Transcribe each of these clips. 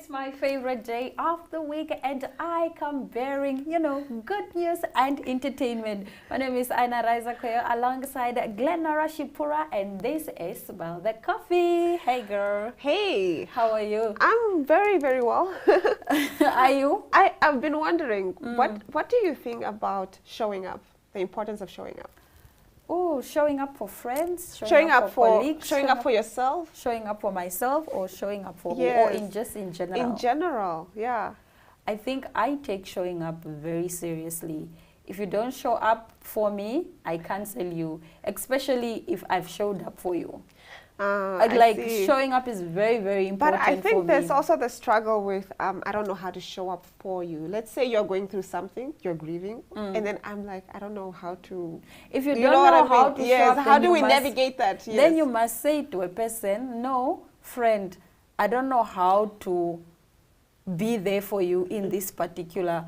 It's my favorite day of the week, and I come bearing, good news and entertainment. My name is Aina Raizakoyo alongside Glenora Shipura, and this is Smell the Coffee. Hey, girl. Hey. How are you? I'm very, very well. Are you? I've been wondering, what do you think about showing up, the importance of showing up? Oh, showing up for friends, Showing up for colleagues, showing up for yourself, showing up for myself, or showing up for yes. who, or just in general? In general, yeah. I think I take showing up very seriously. If you don't show up for me, I cancel you, especially if I've showed up for you. Showing up is very, very important. But I think for there's me. also the struggle with I don't know how to show up for you. Let's say you're going through something, you're grieving, and then I'm like, I don't know how to. If you don't know how to yes, show up, how do we navigate that? Yes. Then you must say to a person, no, friend, I don't know how to be there for you in this particular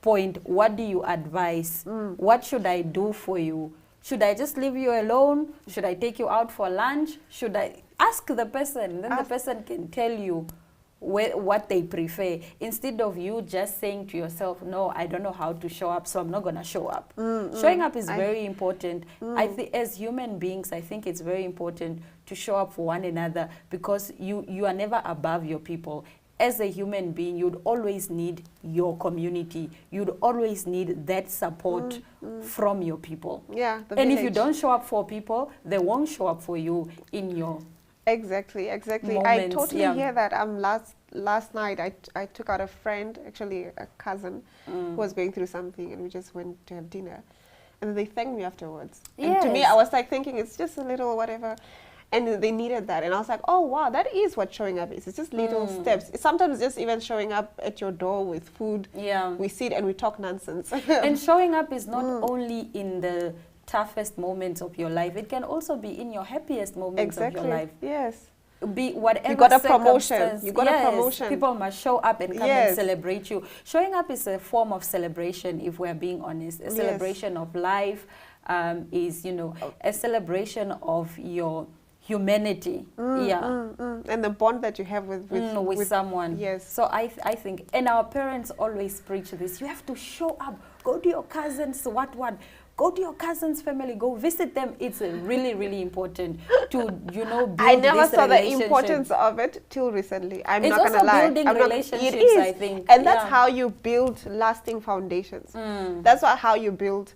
point. What do you advise? What should I do for you? Should I just leave you alone? Should I take you out for lunch? Should I ask the person? Then the person can tell you what they prefer, instead of you just saying to yourself, no, I don't know how to show up, so I'm not going to show up. Showing up is very important. I think as human beings, I think it's very important to show up for one another, because you are never above your people. As a human being, you'd always need your community. You'd always need that support from your people. Yeah, and if you don't show up for people, they won't show up for you in your Exactly. moments. I totally hear that. Last night, I took out a friend, actually a cousin, who was going through something, and we just went to have dinner. And they thanked me afterwards. Yes. And to me, I was like thinking, it's just a little whatever. And they needed that. And I was like, oh, wow, that is what showing up is. It's just little steps. It's sometimes just even showing up at your door with food. Yeah. We sit and we talk nonsense. And showing up is not only in the toughest moments of your life. It can also be in your happiest moments of your life. Yes. Be whatever you got a promotion. You got a promotion. People must show up and come and celebrate you. Showing up is a form of celebration, if we're being honest. A celebration of life is, a celebration of your humanity. And the bond that you have with someone. Yes. So I think, and our parents always preach this, you have to show up, go to your cousins, go to your cousin's family, go visit them. It's really, really important to, build I never this saw the importance of it till recently. I'm it's not going to lie. It's also building relationships, it is. I think. And that's how you build lasting foundations. That's how you build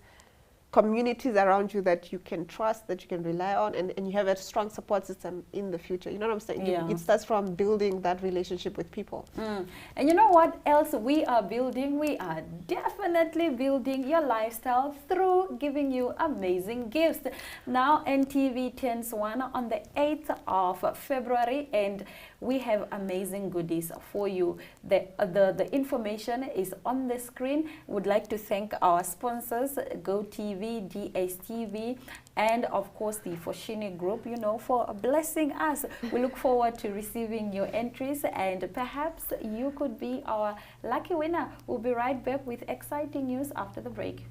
communities around you that you can trust, that you can rely on, and you have a strong support system in the future. You know what I'm saying? Yeah. It starts from building that relationship with people. And you know what else we are building? We are definitely building your lifestyle through giving you amazing gifts. Now NTV turns 1 on the 8th of February, and we have amazing goodies for you. The information is on the screen. Would like to thank our sponsors, GoTV, DSTV, and of course the Foshini Group, for blessing us. We look forward to receiving your entries, and perhaps you could be our lucky winner. We'll be right back with exciting news after the break.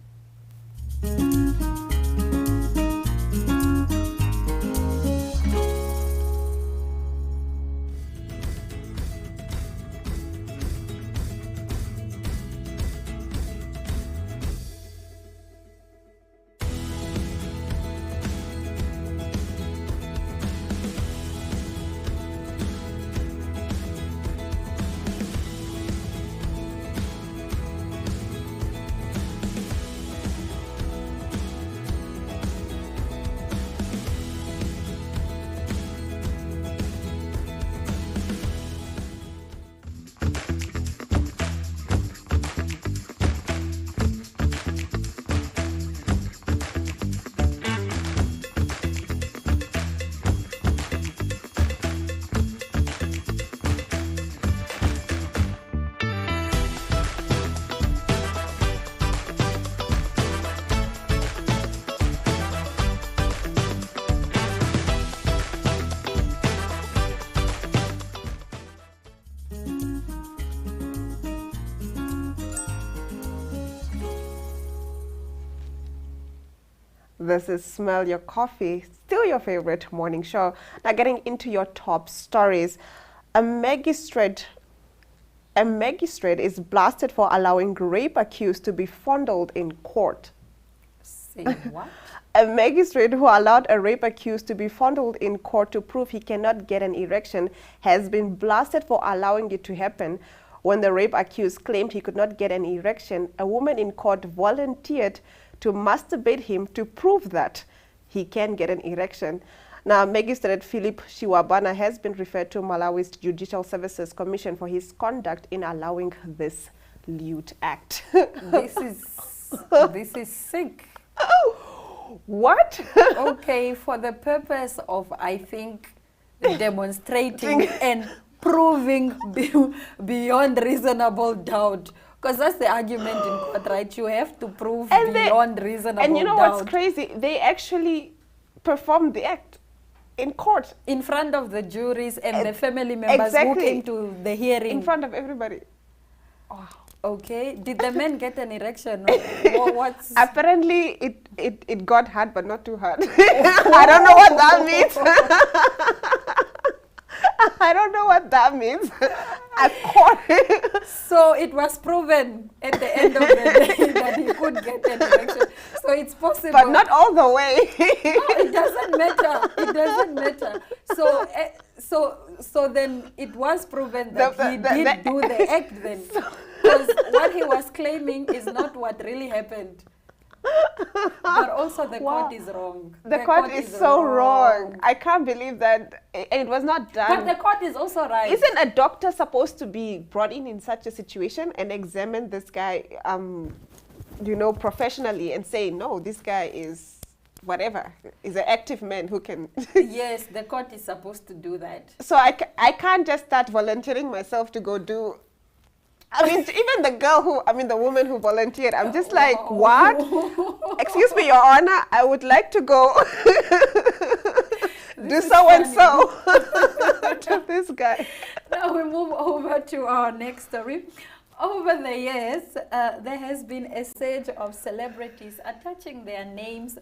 This is Smell Your Coffee, still your favorite morning show. Now getting into your top stories. A magistrate A magistrate is blasted for allowing rape accused to be fondled in court. Say what? A magistrate who allowed a rape accused to be fondled in court to prove he cannot get an erection has been blasted for allowing it to happen. When the rape accused claimed he could not get an erection, a woman in court volunteered to masturbate him to prove that he can get an erection. Now, Magistrate Philip Shiwabana has been referred to Malawi's Judicial Services Commission for his conduct in allowing this lewd act. This is sick. What? Okay, for the purpose of, I think, demonstrating and proving beyond reasonable doubt. Because that's the argument in court, right? You have to prove beyond reasonable doubt. And you know what's crazy? They actually performed the act in court. In front of the juries and the family members who came to the hearing. In front of everybody. Wow. Okay. Did the man get an erection? What's Apparently, it got hard, but not too hard. I don't know what that means. I don't know what that means. So it was proven at the end of the day that he could get an erection. So it's possible. But not all the way. No, it doesn't matter. It doesn't matter. So then it was proven that he did do the act then. Because what he was claiming is not what really happened. But also the court is wrong. The court is so wrong. I can't believe that. And it was not done. But the court is also right. Isn't a doctor supposed to be brought in such a situation and examine this guy, you know, professionally and say, no, this guy is whatever, is an active man who can... Yes, the court is supposed to do that. So I can't just start volunteering myself to go do... I mean, even the woman who volunteered, I'm just like, what? Excuse me, Your Honor, I would like to go do so-and-so to this guy. Now we move over to our next story. Over the years, there has been a surge of celebrities attaching their names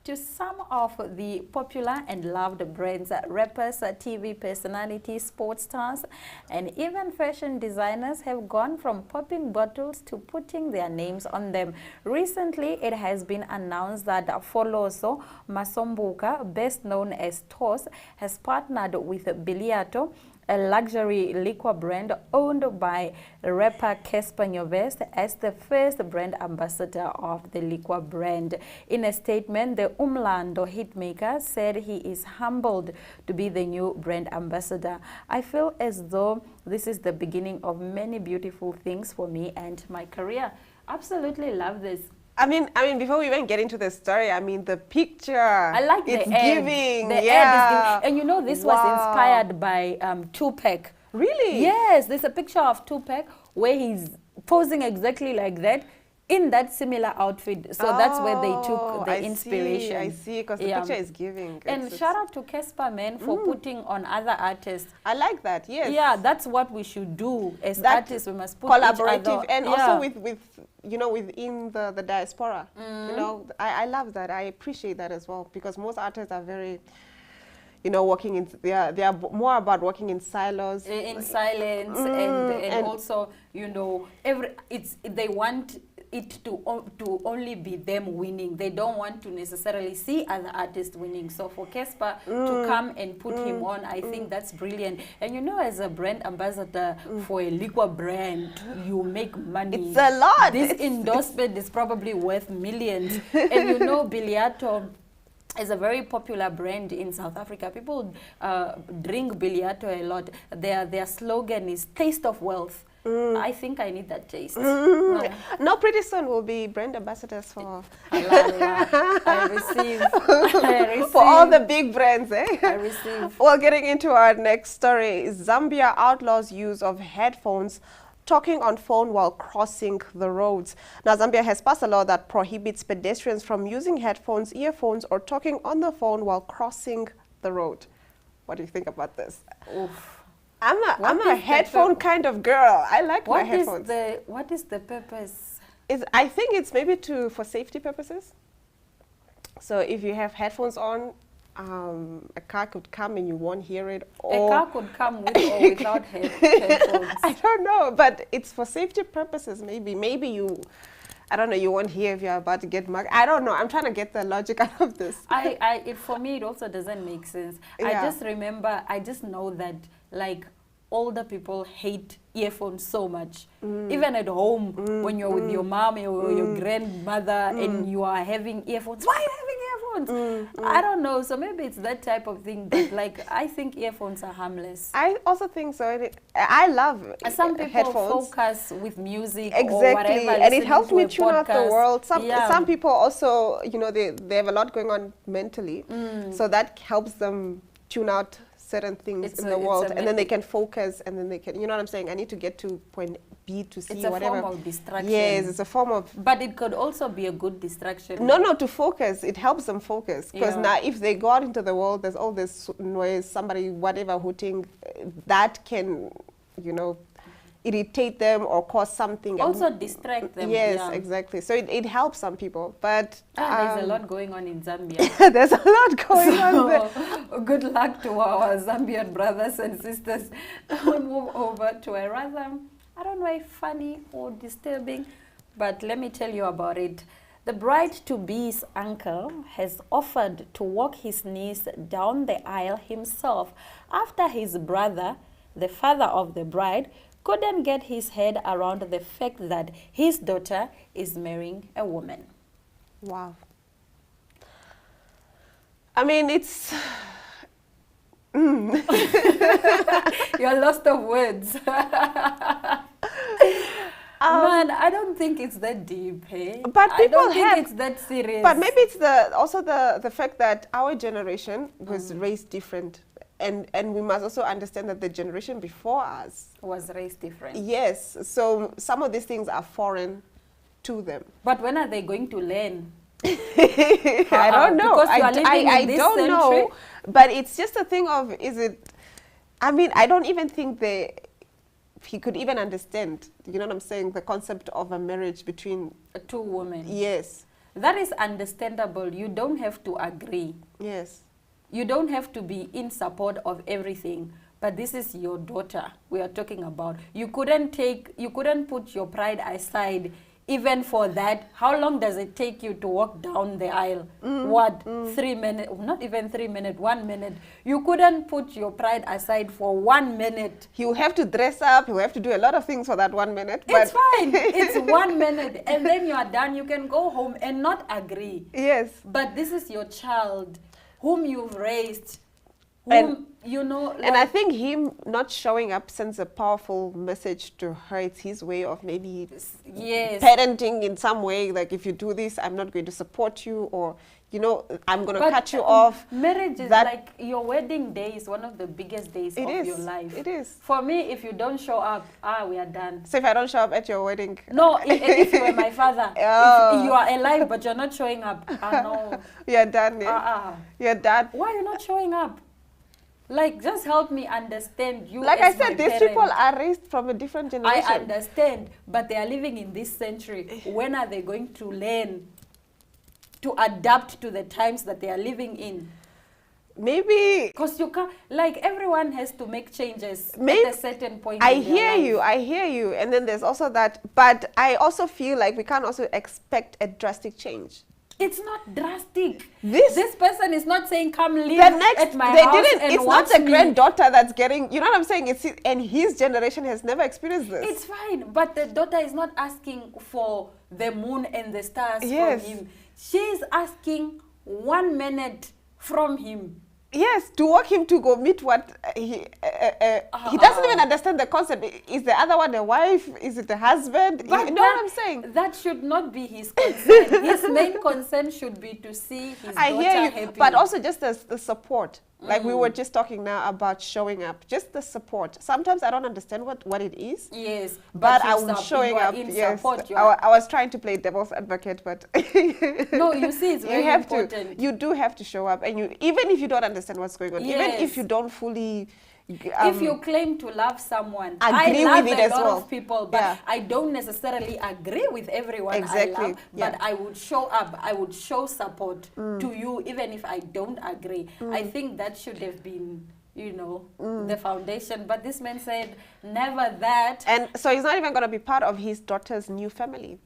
to some of the popular and loved brands, rappers, TV personalities, sports stars, and even fashion designers have gone from popping bottles to putting their names on them. Recently, it has been announced that Foloso Masombuka, best known as Toss, has partnered with Biliato, a luxury liquor brand owned by rapper Casper Nyovest, as the first brand ambassador of the liquor brand. In a statement, the Umlando hitmaker said he is humbled to be the new brand ambassador. I feel as though this is the beginning of many beautiful things for me and my career. Absolutely love this. I mean, before we even get into the story, I mean, the picture. I like the ad. Giving. The ad is giving. And you know, this was inspired by Tupac. Really? Yes, there's a picture of Tupac where he's posing exactly like that in that similar outfit. So that's where they took the inspiration. I see, because the picture is giving. And shout out to Casper, man, for putting on other artists. I like that, yes. Yeah, that's what we should do as artists. We must put collaborative each other. And also with you know, within the diaspora. You know, I love that. I appreciate that as well, because most artists are very, you know, working in, they are more about working in silos. In silence, and also, you know, they want it to only be them winning. They don't want to necessarily see other artists winning. So for Casper to come and put him on, I think that's brilliant. And you know, as a brand ambassador for a liquor brand, you make money. It's a lot. This endorsement is probably worth millions. And you know, Biliato is a very popular brand in South Africa. People drink Biliato a lot. Their slogan is "Taste of Wealth." I think I need that taste. No, pretty soon we'll be brand ambassadors for... I receive. For all the big brands, eh? I receive. Well, getting into our next story, Zambia outlaws use of headphones talking on phone while crossing the roads. Now, Zambia has passed a law that prohibits pedestrians from using headphones, earphones, or talking on the phone while crossing the road. What do you think about this? Oof. I'm a headphone kind of girl. I like my headphones. What is the purpose? I think it's maybe for safety purposes. So if you have headphones on, a car could come and you won't hear it. A Or car could come with or without headphones. I don't know, but it's for safety purposes. Maybe you, I don't know, you won't hear if you're about to get mugged. I don't know. I'm trying to get the logic out of this. For me, it also doesn't make sense. Yeah. I just know that, like, older people hate earphones so much. Even at home, when you're with your mom or your grandmother and you are having earphones, why are you having earphones? I don't know. So maybe it's that type of thing. But like, I think earphones are harmless. I also think so. I love Some people headphones. Focus with music or Exactly, whatever, and it helps me listening to a tune out the podcast. world. Yeah. Some people also, you know, they have a lot going on mentally, so that helps them tune out certain things in the world, and then they can focus, and then they can, you know what I'm saying? I need to get to point B to C, It's a whatever. form of distraction. Yes, it's a form of. But it could also be a good distraction. No, to focus. It helps them focus. Because Yeah. now if they go out into the world, there's all this noise, somebody, whatever, hooting, that can, you know, irritate them or cause something. Also distract them. Yes, yeah. exactly. So it helps some people. But There's a lot going on in Zambia. there's a lot going on there. So, good luck to our Zambian brothers and sisters. We'll move over to a rather, I don't know if funny or disturbing, but let me tell you about it. The bride-to-be's uncle has offered to walk his niece down the aisle himself after his brother, the father of the bride, couldn't get his head around the fact that his daughter is marrying a woman. Wow. I mean, it's... You're lost of words. Man, I don't think it's that deep, hey? But I people don't think have- it's that serious. But maybe it's also the fact that our generation was raised different. And we must also understand that the generation before us was raised different. yes, so some of these things are foreign to them. But when are they going to learn? I don't know. Because you are living in this don't century. know. But it's just a thing of, is it, I mean, I don't even think he could even understand, you know what I'm saying, the concept of a marriage between Two women. yes, That is understandable. You don't have to agree. yes. You don't have to be in support of everything. But this is your daughter we are talking about. You couldn't put your pride aside even for that. How long does it take you to walk down the aisle? 3 minutes? Not even 3 minutes, 1 minute. You couldn't put your pride aside for 1 minute. He will have to dress up, he will have to do a lot of things for that 1 minute. It's fine. It's 1 minute. And then you are done. You can go home and not agree. Yes. But this is your child whom you've raised, whom, you know. And I think him not showing up sends a powerful message to her. It's his way of maybe yes. parenting in some way. Like, if you do this, I'm not going to support you, or, you know, I'm going to But, cut you off. Marriage is That- like your wedding day is one of the biggest days It of is. your life. It is. For me, if you don't show up, we are done. So if I don't show up at your wedding, No, if you were my father, Oh. if you are alive but you're not showing up, no. you're done. Yeah? You're done. Why are you not showing up? Like, just help me understand you. Like I as my said, these parent. people are raised from a different generation. I understand, but they are living in this century. When are they going to learn to adapt to the times that they are living in? Maybe Because you can't, like, everyone has to make changes Maybe- at a certain point I in their hear life. you. And then there's also that, but I also feel like we can't also expect a drastic change. It's not drastic. This person is not saying, come live the next at my they house didn't and it's watch not the me. granddaughter that's getting, you know what I'm saying, and his generation has never experienced this. It's fine, but the daughter is not asking for the moon and the stars Yes. from him. She's asking 1 minute from him. Yes, to walk him to go meet what he doesn't even understand the concept. Is the other one a wife? Is it a husband? But You know what I'm saying? That should not be his concern. His main concern should be to see his I daughter hear you, happy. but also just the support. Like we were just talking now about showing up, just the support. Sometimes I don't understand what it is. Yes, But you I'm showing you are up. in Yes, support. You are, I was trying to play devil's advocate, but no, you see, it's very you have important. to. You do have to show up, and you even if you don't understand what's going on, even Yes. if you don't fully, if you claim to love someone, agree I love with it a as lot well. of people, but Yeah. I don't necessarily agree with everyone Exactly. I love, Yeah. but I would show up, I would show support to you even if I don't agree. I think that should have been, you know, the foundation. But this man said, never that. And so he's not even going to be part of his daughter's new family.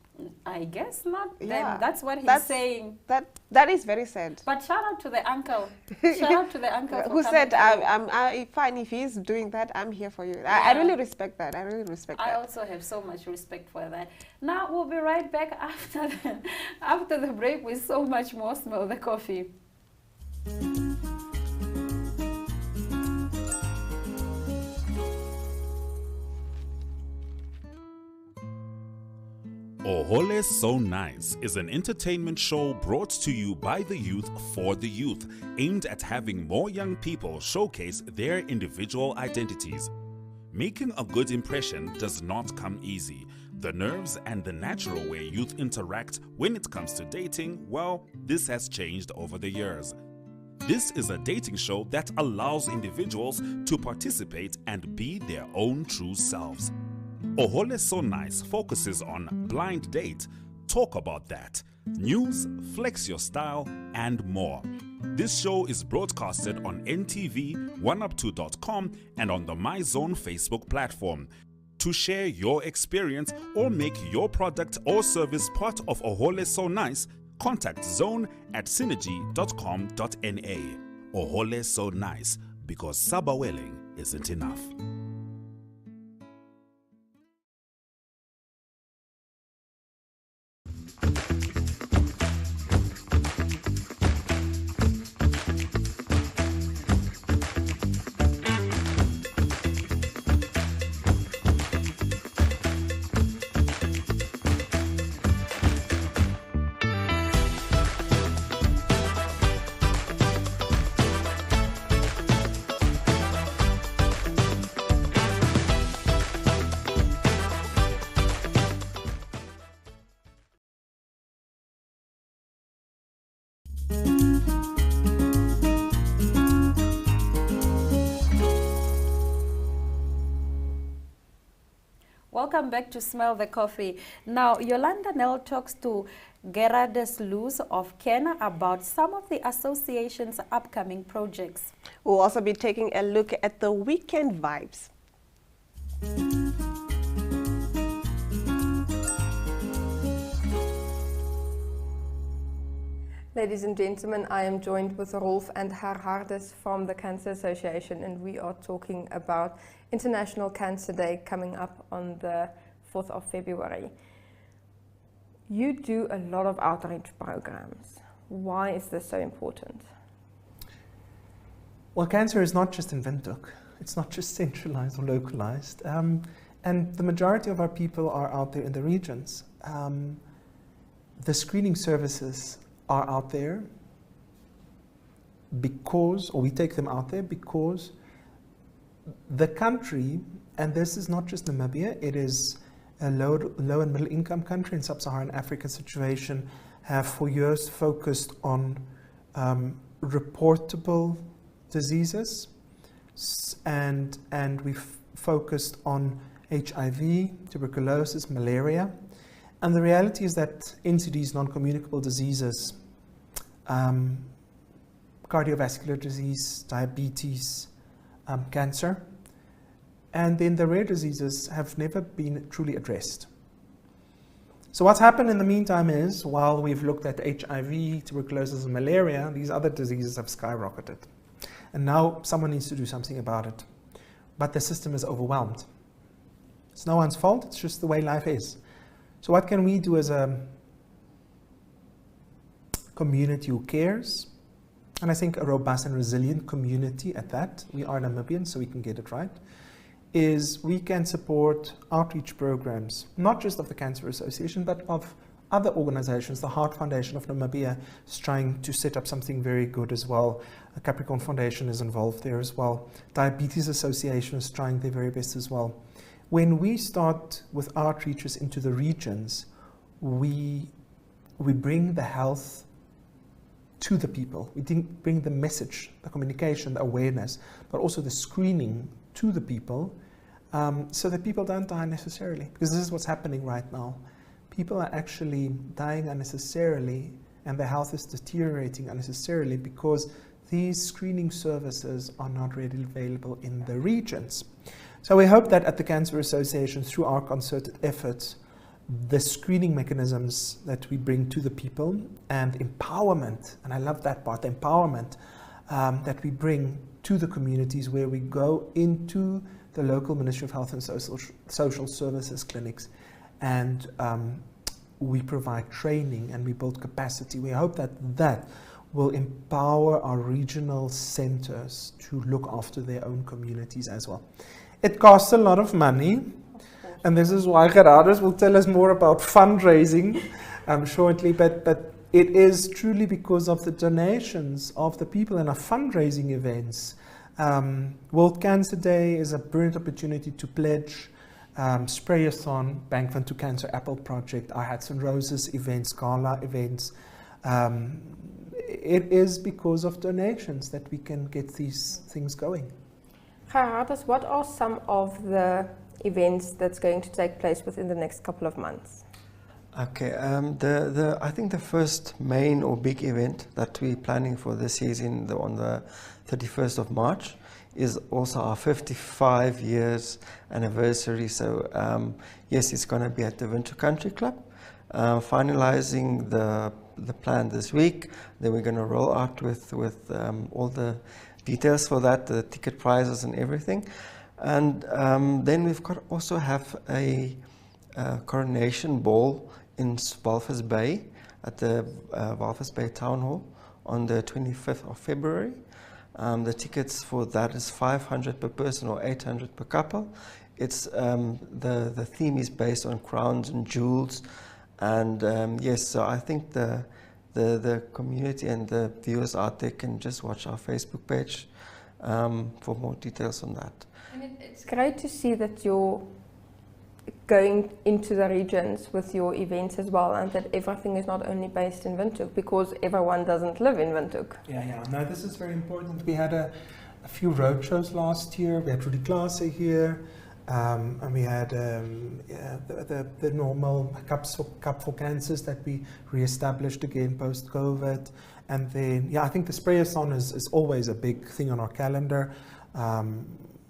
I guess not. Yeah. Then that's what he's saying. That is very sad. But shout out to the uncle. Shout out to the uncle for Who coming said, through. I'm fine if he's doing that, I'm here for you. I really respect that. I really respect I that. also have so much respect for that. Now we'll be right back after the break with so much more Smell the Coffee. Ohole So Nice is an entertainment show brought to you by the youth for the youth, aimed at having more young people showcase their individual identities. Making a good impression does not come easy. The nerves and the natural way youth interact when it comes to dating, well, this has changed over the years. This is a dating show that allows individuals to participate and be their own true selves. Ohole So Nice focuses on blind date, talk about that, news, flex your style, and more. This show is broadcasted on NTV, 1up2.com, and on the MyZone Facebook platform. To share your experience or make your product or service part of Ohole So Nice, contact Zone at synergy.com.na. Ohole So Nice, because sabawelling isn't enough. Welcome back to Smell the Coffee. Now, Yolanda Nell talks to Gerardes Luz of Kena about some of the association's upcoming projects. We'll also be taking a look at the weekend vibes. Ladies and gentlemen, I am joined with Rolf and Gerardes from the Cancer Association, and we are talking about International Cancer Day coming up on the 4th of February. You do a lot of outreach programs. Why is this so important? Well, cancer is not just in Windhoek. It's not just centralized or localized. And the majority of our people are out there in the regions. The screening services are out there because, or we take them out there because the country, and this is not just Namibia, it is a low and middle income country in sub-Saharan African situation, have for years focused on reportable diseases, and we've focused on HIV, tuberculosis, malaria. And the reality is that NCDs, non-communicable diseases, cardiovascular disease, diabetes, cancer, and then the rare diseases have never been truly addressed. So what's happened in the meantime is, while we've looked at HIV, tuberculosis, and malaria, these other diseases have skyrocketed. And now someone needs to do something about it. But the system is overwhelmed. It's no one's fault, it's just the way life is. So what can we do as a community who cares? And I think a robust and resilient community at that, we are Namibians, so we can get it right, is we can support outreach programs, not just of the Cancer Association, but of other organizations. The Heart Foundation of Namibia is trying to set up something very good as well. The Capricorn Foundation is involved there as well. Diabetes Association is trying their very best as well. When we start with outreaches into the regions, we bring the health to the people. We didn't bring the message, the communication, the awareness, but also the screening to the people, so that people don't die unnecessarily. Because this is what's happening right now. People are actually dying unnecessarily, and their health is deteriorating unnecessarily because these screening services are not readily available in the regions. So we hope that at the Cancer Association, through our concerted efforts, the screening mechanisms that we bring to the people and empowerment, and I love that part, the empowerment that we bring to the communities, where we go into the local Ministry of Health and Social Services clinics, and we provide training and we build capacity. We hope that that will empower our regional centers to look after their own communities as well. It costs a lot of money, and this is why Gerardus will tell us more about fundraising shortly, but it is truly because of the donations of the people and our fundraising events. World Cancer Day is a brilliant opportunity to pledge. Sprayathon, Bank van to Cancer Apple Project, our Hats and Roses events, gala events. It is because of donations that we can get these things going. Gerardus, what are some of the events that's going to take place within the next couple of months? Okay, I think the first main or big event that we're planning for this year is on the 31st of March. Is also our 55 years anniversary. So yes, it's going to be at the Windhoek Country Club. Finalizing the plan this week. Then we're going to roll out with all the details for that, the ticket prices and everything. And then we've got also have a coronation ball in Walvis Bay at the Walvis Bay Town Hall on the 25th of February. The tickets for that is 500 per person or 800 per couple. It's the theme is based on crowns and jewels, and yes, so I think the community and the viewers out there can just watch our Facebook page for more details on that. And it's great to see that you're going into the regions with your events as well, and that everything is not only based in Windhoek, because everyone doesn't live in Windhoek. Yeah. No, this is very important. We had a few road shows last year. We had Rudy Klaasse here, and we had the normal Cup for Cancers that we re-established again post-COVID. And then, I think the Sprayathon is always a big thing on our calendar.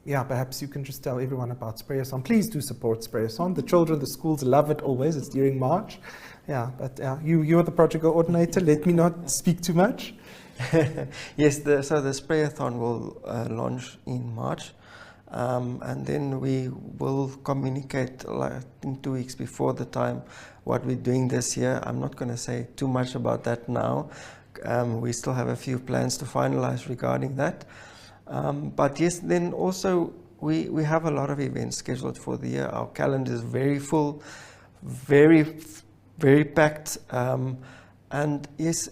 Perhaps you can just tell everyone about Sprayathon. Please do support Sprayathon. The children, the schools love it always. It's during March. You're the project coordinator. Let me not speak too much. Yes, so the Sprayathon will launch in March. And then we will communicate in 2 weeks before the time what we're doing this year. I'm not going to say too much about that now. We still have a few plans to finalize regarding that. But yes, then also we have a lot of events scheduled for the year. Our calendar is very full, very packed, and yes,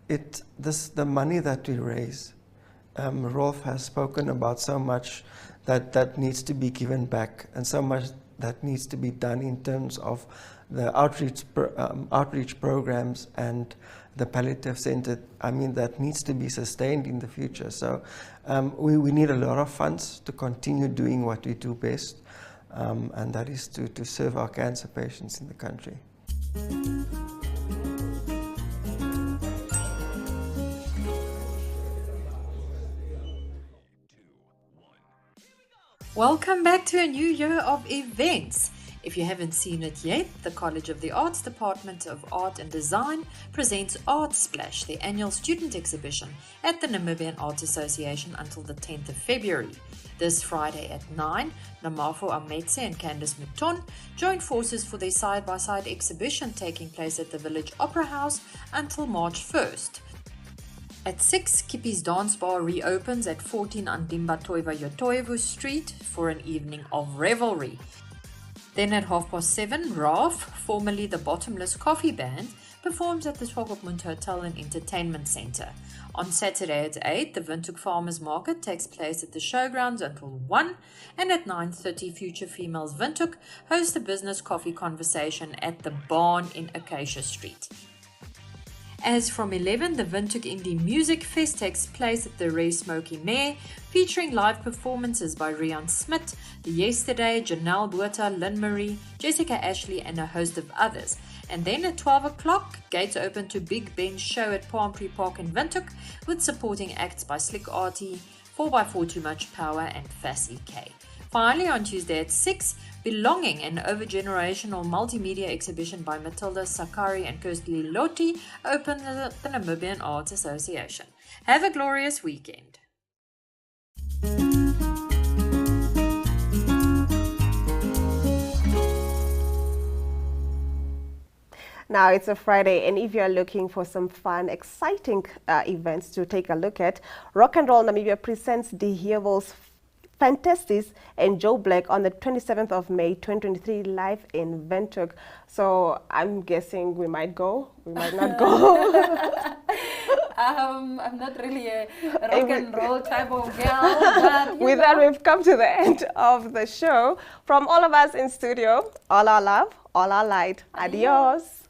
the money that we raise, Rolf has spoken about so much that needs to be given back, and so much that needs to be done in terms of the outreach programs and the palliative center. I mean, that needs to be sustained in the future. So we need a lot of funds to continue doing what we do best, and that is to serve our cancer patients in the country. Welcome back to a new year of events. If you haven't seen it yet, the College of the Arts Department of Art and Design presents Art Splash, the annual student exhibition at the Namibian Art Association until the 10th of February. This Friday at 9, Namafo Ametse and Candice Mouton join forces for their side-by-side exhibition taking place at the Village Opera House until March 1st. At 6, Kippie's Dance Bar reopens at 14 Andimba Toiva Yotoyevu Street for an evening of revelry. Then at 7:30, RAF, formerly the Bottomless Coffee Band, performs at the Swakopmund Hotel and Entertainment Centre. On Saturday at 8, the Windhoek Farmers Market takes place at the Showgrounds until 1, and at 9:30, Future Females Windhoek hosts a business coffee conversation at the Barn in Acacia Street. as from 11 the Windhoek Indie Music Fest takes place at the Ray Smoky Mare, featuring live performances by Rian Smit, The Yesterday, Janelle Botha, Lynn Marie, Jessica Ashley and a host of others. And then at 12 o'clock, gates open to Big Ben's show at Palm Tree Park in Windhoek with supporting acts by Slick Artie, 4x4 Too Much Power and Fass EK. Finally, on Tuesday at 6, Belonging, an overgenerational multimedia exhibition by Matilda Sakari and Kirsty Lotti, opens at the Namibian Arts Association. Have a glorious weekend. Now it's a Friday, and if you're looking for some fun, exciting events to take a look at, Rock and Roll Namibia presents the Heroes Fantastis and Joe Black on the 27th of May 2023 live in Windhoek. So I'm guessing we might go, we might not go. I'm not really a rock and roll type of girl, but with that, we've come to the end of the show. From all of us in studio, all our love, all our light. Adios.